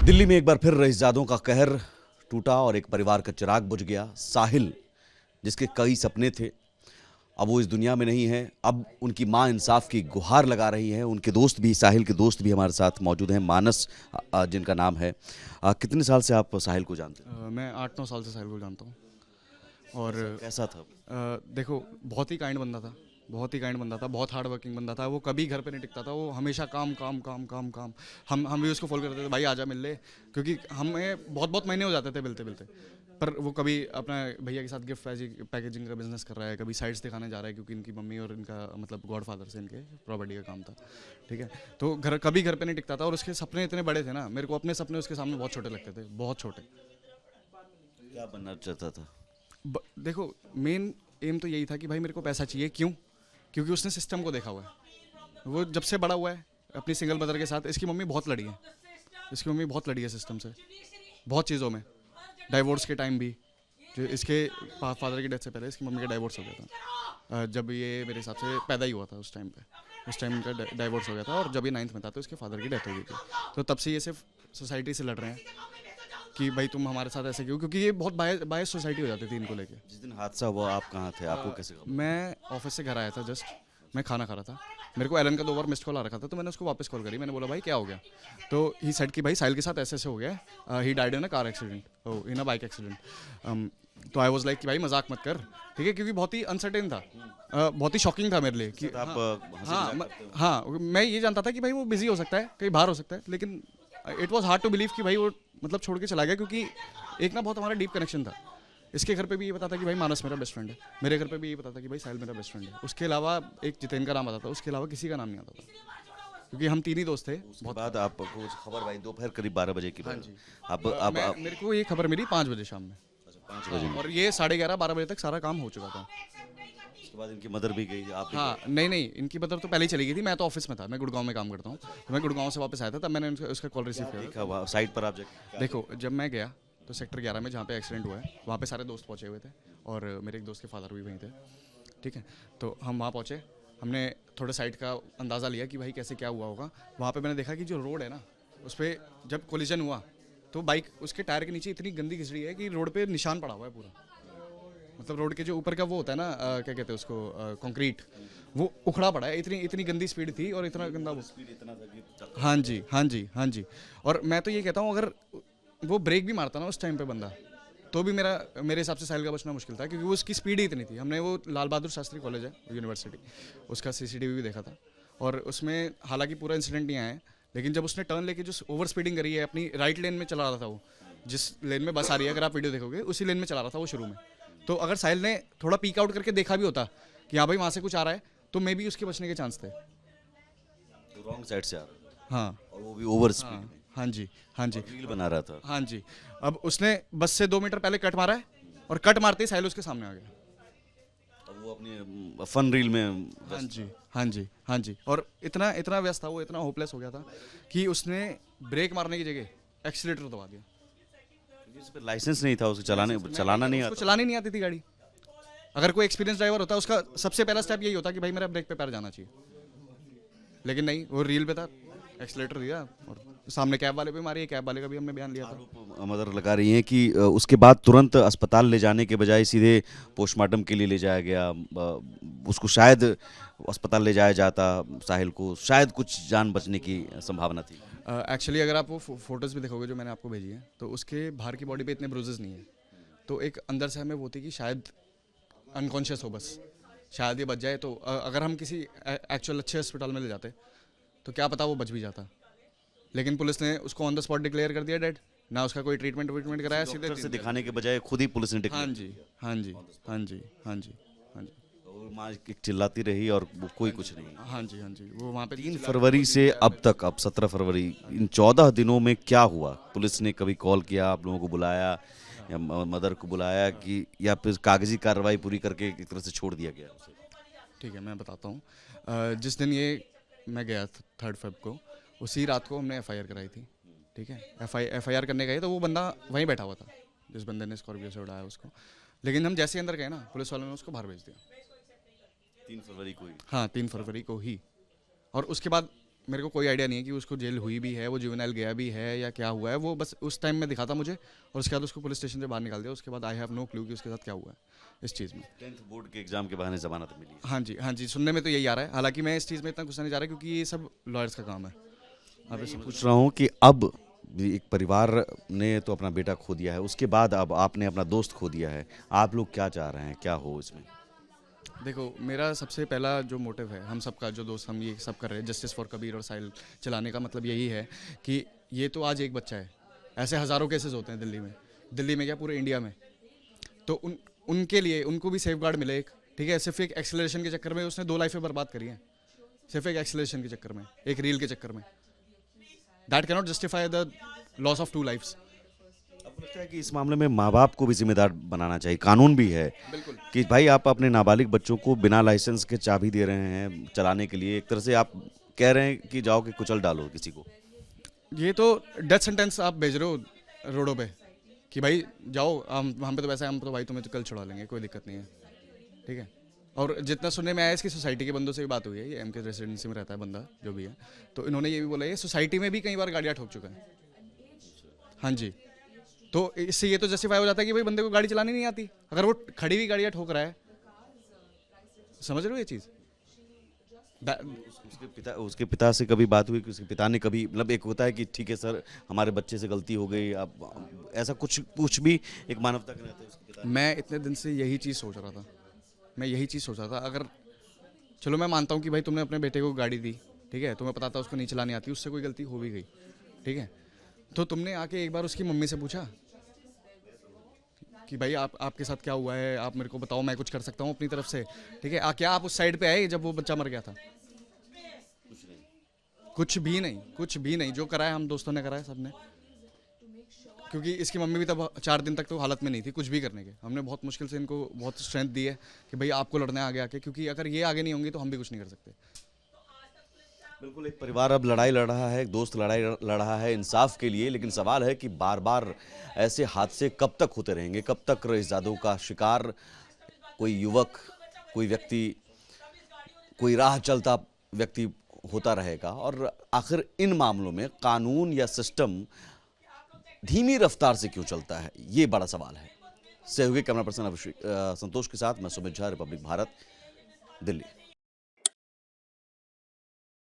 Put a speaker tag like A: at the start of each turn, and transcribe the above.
A: दिल्ली में एक बार फिर रईसजादों का कहर टूटा और एक परिवार का चिराग बुझ गया। साहिल, जिसके कई सपने थे, अब वो इस दुनिया में नहीं है। अब उनकी मां इंसाफ की गुहार लगा रही है। उनके दोस्त भी, साहिल के दोस्त भी हमारे साथ मौजूद हैं। मानस जिनका नाम है। कितने साल से आप साहिल को जानते हैं?
B: मैं 8-9 साल से साहिल को जानता हूँ। और
A: कैसा था?
B: देखो, बहुत ही काइंड बंदा था, बहुत ही काइंड बंदा था, बहुत हार्ड वर्किंग बंदा था। वो कभी घर पे नहीं टिकता था, वो हमेशा काम काम काम काम काम। हम भी उसको फॉलो करते थे, भाई आजा मिल ले, क्योंकि हमें बहुत बहुत महीने हो जाते थे मिलते मिलते। पर वो कभी अपना भैया के साथ गिफ्ट पैकेजिंग का बिजनेस कर रहा है, कभी साइट्स दिखाने जा रहा है, क्योंकि इनकी मम्मी और इनका मतलब गॉडफादर से इनके प्रॉपर्टी का काम था। ठीक है, तो कभी घर पे नहीं टिकता था। और उसके सपने इतने बड़े थे ना, मेरे को अपने सपने उसके सामने बहुत छोटे लगते थे, बहुत छोटे।
A: क्या बनना चाहता था?
B: देखो, मेन एम तो यही था कि भाई मेरे को पैसा चाहिए। क्यों? क्योंकि उसने सिस्टम को देखा हुआ है। वो जब से बड़ा हुआ है अपनी सिंगल मदर के साथ, इसकी मम्मी बहुत लड़ी है, इसकी मम्मी बहुत लड़ी है सिस्टम से, बहुत चीज़ों में। डाइवोर्स के टाइम भी, जो इसके फादर की डेथ से पहले इसकी मम्मी का डाइवोर्स हो गया था। जब ये मेरे हिसाब से पैदा ही हुआ था उस टाइम पे, उस टाइम इनका डाइवोर्स हो गया था। और जब ये 9th में था तो इसके फादर की डेथ हो गई थी। तो तब से ये सिर्फ सोसाइटी से लड़ रहे हैं कि भाई तुम हमारे साथ ऐसे क्यों, क्योंकि ये बहुत बायस सोसाइटी हो जाती थी इनको लेके।
A: जिस दिन हादसा हुआ आप कहाँ थे? आपको कैसे खबर?
B: मैं ऑफिस से घर आया था जस्ट, मैं खाना खा रहा था। मेरे को एलन का 2 बार मिस्ड कॉल आ रखा था, तो मैंने उसको वापस कॉल करी। मैंने बोला भाई क्या हो गया? तो ही सेड कि भाई साहिल के साथ ऐसे ऐसे हो गया, he died in a car accident, in a bike accident. तो आई वाज लाइक कि भाई मजाक मत कर, ठीक है, क्योंकि बहुत ही अनसर्टेन था, बहुत ही शॉकिंग था मेरे लिए कि
A: आप हंसी
B: हाँ
A: मजाक करते हो?
B: हाँ, मैं ये जानता था कि भाई वो बिजी हो सकता है, कहीं बाहर हो सकता है, लेकिन it was hard to believe कि भाई वो मतलब छोड़ के चला गया। क्योंकि एक ना बहुत हमारा डीप कनेक्शन था। इसके घर पे भी ये पता था कि भाई मानस मेरा बेस्ट फ्रेंड है, मेरे घर पे भी ये पता था कि भाई साहिल मेरा बेस्ट फ्रेंड है। उसके अलावा एक जितेन का नाम आता था, उसके अलावा किसी का नाम नहीं आता था, क्योंकि हम 3 ही दोस्त थे।
A: उसके बाद आपको खबर भाई दोपहर करीब 12 बजे की
B: हाँ
A: बात।
B: जी।
A: अब
B: मेरे को ये खबर मिली 5 बजे शाम में।
A: 5 बजे में।
B: और ये 11:30-12 बजे तक सारा काम हो चुका था।
A: उसके बाद इनकी मदर भी गई, आप भी
B: हाँ,
A: गए?
B: नहीं नहीं, इनकी मदर तो पहले ही चली गई थी। मैं तो ऑफिस में था, मैं गुड़गांव में काम करता हूँ, तो मैं गुड़गांव से वापस आया था, तब मैंने उसका कॉल रिसीव किया।
A: देखा वहाँ साइड पर आप
B: देखो, जब मैं गया तो सेक्टर 11 में जहाँ पे एक्सीडेंट हुआ है, वहाँ पे सारे दोस्त पहुँचे हुए थे, और मेरे एक दोस्त के फादर भी वहीं थे। ठीक है, तो हम वहाँ पहुँचे, हमने थोड़ा साइड का अंदाज़ा लिया कि भाई कैसे क्या हुआ होगा। वहाँ पे मैंने देखा कि जो रोड है ना, उस पर जब कोलिजन हुआ तो बाइक उसके टायर के नीचे इतनी गंदी घिस रही है कि रोड पे निशान पड़ा हुआ है पूरा। मतलब रोड के जो ऊपर का वो होता है ना, क्या कहते हैं उसको, कंक्रीट, वो उखड़ा पड़ा है। इतनी इतनी गंदी स्पीड थी और इतना गंदा वो। हाँ जी, हाँ जी, हाँ जी। और मैं तो ये कहता हूँ, अगर वो ब्रेक भी मारता ना उस टाइम पे बंदा, तो भी मेरे हिसाब से साहिल का बचना मुश्किल था, क्योंकि वो उसकी स्पीड ही इतनी थी। हमने वो लाल बहादुर शास्त्री कॉलेज है यूनिवर्सिटी, उसका सीसीटीवी भी देखा था, और उसमें हालांकि पूरा इंसिडेंट नहीं आया है, लेकिन जब उसने टर्न लेके जो ओवर स्पीडिंग करी है, अपनी राइट लेन में चला रहा था वो, जिस लेन में बस आ रही है, अगर आप वीडियो देखोगे उसी लेन में चला रहा था वो शुरू में। तो अगर साहिल ने थोड़ा पीक आउट करके देखा भी होता कि हाँ भाई वहाँ से कुछ आ रहा है, तो मे भी उसके बचने के चांस थे।
A: तो रॉन्ग साइड से आ रहा था
B: हाँ
A: और वो भी ओवर स्पीड
B: हाँ,
A: में
B: हाँ जी, हाँ जी,
A: रील बना रहा था।
B: हाँ जी। अब उसने बस से 2 मीटर पहले कट मारा है, और कट मारते ही साहिल उसके सामने आ गया।
A: और वो अपनी फन रील में
B: हाँ
A: व्यस्त
B: जी, हाँ जी, हाँ जी। और इतना इतना व्यस्त था वो, इतना होपलेस हो गया था कि उसने ब्रेक मारने की जगह एक्सीलेटर दबा दिया।
A: था। क्योंकि उस पर लाइसेंस नहीं था, उसे चलाना नहीं
B: उसको
A: आता।
B: चलानी नहीं आती थी गाड़ी। अगर कोई एक्सपीरियंस ड्राइवर होता, उसका सबसे पहला स्टेप यही होता कि भाई मेरा ब्रेक पे पैर जाना चाहिए, लेकिन नहीं, वो रील पे था, एक्सीलेटर दिया, और सामने कैब वाले पे मारी। कैब वाले का भी हमने बयान लिया था।
A: आरोप मदर लगा रही हैं कि उसके बाद तुरंत अस्पताल ले जाने के बजाय सीधे पोस्टमार्टम के लिए ले जाया गया। उसको शायद अस्पताल ले जाया जाता, साहिल को शायद कुछ जान बचने की संभावना थी।
B: एक्चुअली अगर आप वो फोटोज़ भी देखोगे जो मैंने आपको भेजी है, तो उसके बाहर की बॉडी पे इतने ब्रूजेस नहीं है। तो एक अंदर से हमें वो थी कि शायद अनकॉन्शियस हो, बस शायद ये बच जाए। तो अगर हम किसी एक्चुअल अच्छे हॉस्पिटल में ले जाते, तो क्या पता वो बच भी जाता। लेकिन पुलिस ने उसको ऑन द स्पॉट डिक्लेयर कर दिया डेड, ना उसका कोई ट्रीटमेंट कराया, सीधे
A: डॉक्टर से दिखाने के बजाय खुद ही पुलिस ने
B: हाँ
A: डिक्लेयर।
B: जी, हाँ जी, हाँ जी, हाँ जी, हाँ जी,
A: और माँ चिल्लाती रही और वो कोई कुछ नहीं।
B: हाँ जी, हाँ जी। वो वहाँ पे
A: 3 फरवरी से अब तक, अब 17 फरवरी, इन 14 दिनों में क्या हुआ? पुलिस ने कभी कॉल किया, आप लोगों को बुलाया, या मदर को बुलाया, कि या फिर कागजी कार्रवाई पूरी करके एक तरह से छोड़ दिया गया उसे?
B: ठीक है, मैं बताता हूँ। जिस दिन ये मैं गया था 3 फेब को, उसी रात को हमने एफआईआर कराई थी। ठीक है, एफआईआर करने गए तो वो बंदा वहीं बैठा हुआ था, जिस बंदे ने स्कॉर्पियो से उड़ाया उसको। लेकिन हम जैसे ही अंदर गए ना, पुलिस वालों ने उसको बाहर भेज दिया।
A: 3 फरवरी को ही।
B: हाँ, 3 फरवरी को ही। और उसके बाद मेरे को कोई आइडिया नहीं है कि उसको जेल हुई भी है, वो जुवेनाइल गया भी है या क्या हुआ है। वो बस उस टाइम में दिखा था मुझे और उसके बाद उसको पुलिस स्टेशन से बाहर निकाल दिया। उसके बाद आई हैव नो क्लू कि उसके साथ क्या हुआ है इस चीज़ में।
A: 10th बोर्ड के एग्जाम के बहाने जमानत मिली है।
B: हाँ जी, सुनने में तो यही आ रहा है। हालांकि मैं इस चीज़ में इतना गुस्सा नहीं जा रहा क्योंकि ये सब लॉयर्स का काम है। आप ये
A: पूछ रहा हूँ कि अब भी एक परिवार ने तो अपना बेटा खो दिया है, उसके बाद अब आपने अपना दोस्त खो दिया है, आप लोग क्या चाह रहे हैं, क्या हो इसमें?
B: देखो, मेरा सबसे पहला जो मोटिव है, हम सबका जो दोस्त हम ये सब कर रहे हैं जस्टिस फॉर कबीर और साहिल चलाने का मतलब यही है कि ये तो आज एक बच्चा है, ऐसे हज़ारों केसेस होते हैं दिल्ली में क्या पूरे इंडिया में। तो उनके लिए उनको भी सेफ गार्ड मिले एक, ठीक है। सिर्फ एक एक्सेलरेशन के चक्कर में उसने 2 लाइफें बर्बाद करी हैं, सिर्फ एक एक्सेलरेशन के चक्कर में, एक रील के चक्कर में। That cannot justify the loss of 2 lifes.
A: आपको लगता है कि इस मामले में माँ बाप को भी जिम्मेदार बनाना चाहिए? कानून भी है
B: बिल्कुल।
A: कि भाई आप अपने नाबालिग बच्चों को बिना लाइसेंस के चाबी दे रहे हैं चलाने के लिए, एक तरह से आप कह रहे हैं कि जाओ कि कुचल डालो किसी को।
B: ये तो डेथ सेंटेंस आप भेज रहे हो रोडों पे कि भाई जाओ, हम पे तो वैसे हम तो भाई तुम्हें तो कल छुड़ा लेंगे, कोई दिक्कत नहीं है, ठीक है। और जितना सुनने में आया इसकी सोसाइटी के बंदों से भी बात हुई है, ये एम के रेसिडेंसी में रहता है बंदा जो भी है, तो इन्होंने ये भी बोला है सोसाइटी में भी कई बार गाड़ियाँ ठोक चुका है। हाँ जी, तो इससे ये तो जस्टिफाई हो जाता है कि भाई बंदे को गाड़ी चलानी नहीं आती अगर वो खड़ी हुई गाड़ियाँ ठोक रहा है। समझ रहे हो ये चीज़?
A: उसके पिता से कभी बात हुई कि उसके पिता ने कभी, मतलब एक होता है कि ठीक है सर हमारे बच्चे से गलती हो गई, अब ऐसा कुछ भी एक मानवता के नाते उसके पिता?
B: मैं इतने दिन से यही चीज़ सोच रहा था, अगर चलो मैं मानता हूँ कि भाई तुमने अपने बेटे को गाड़ी दी, ठीक है, तुम्हें पता था उसको नहीं चलानी आती, उससे कोई गलती हो भी गई, ठीक है, तो तुमने आके एक बार उसकी मम्मी से पूछा कि भाई आपके साथ क्या हुआ है, आप मेरे को बताओ, मैं कुछ कर सकता हूँ अपनी तरफ से, ठीक है। क्या आप उस साइड पे आए जब वो बच्चा मर गया था? कुछ भी नहीं। जो कराया हम दोस्तों ने कराया सबने, क्योंकि इसकी मम्मी भी तब 4 दिन तक तो हालत में नहीं थी कुछ भी करने के। हमने बहुत मुश्किल से इनको बहुत स्ट्रेंथ दी है कि भाई आपको लड़ना है आगे आके, क्योंकि अगर ये आगे नहीं होंगे तो हम भी कुछ नहीं कर सकते।
A: बिल्कुल, एक परिवार अब लड़ाई लड़ रहा है, एक दोस्त लड़ाई लड़ रहा है इंसाफ के लिए, लेकिन सवाल है कि बार बार ऐसे हादसे कब तक होते रहेंगे, कब तक रईसजादों का शिकार कोई युवक, कोई व्यक्ति, कोई राह चलता व्यक्ति होता रहेगा। और आखिर इन मामलों में कानून या सिस्टम धीमी रफ्तार से क्यों चलता है, ये बड़ा सवाल है। सहयोगी कैमरा पर्सन संतोष के साथ मैं सुमित झा, रिपब्लिक भारत, दिल्ली।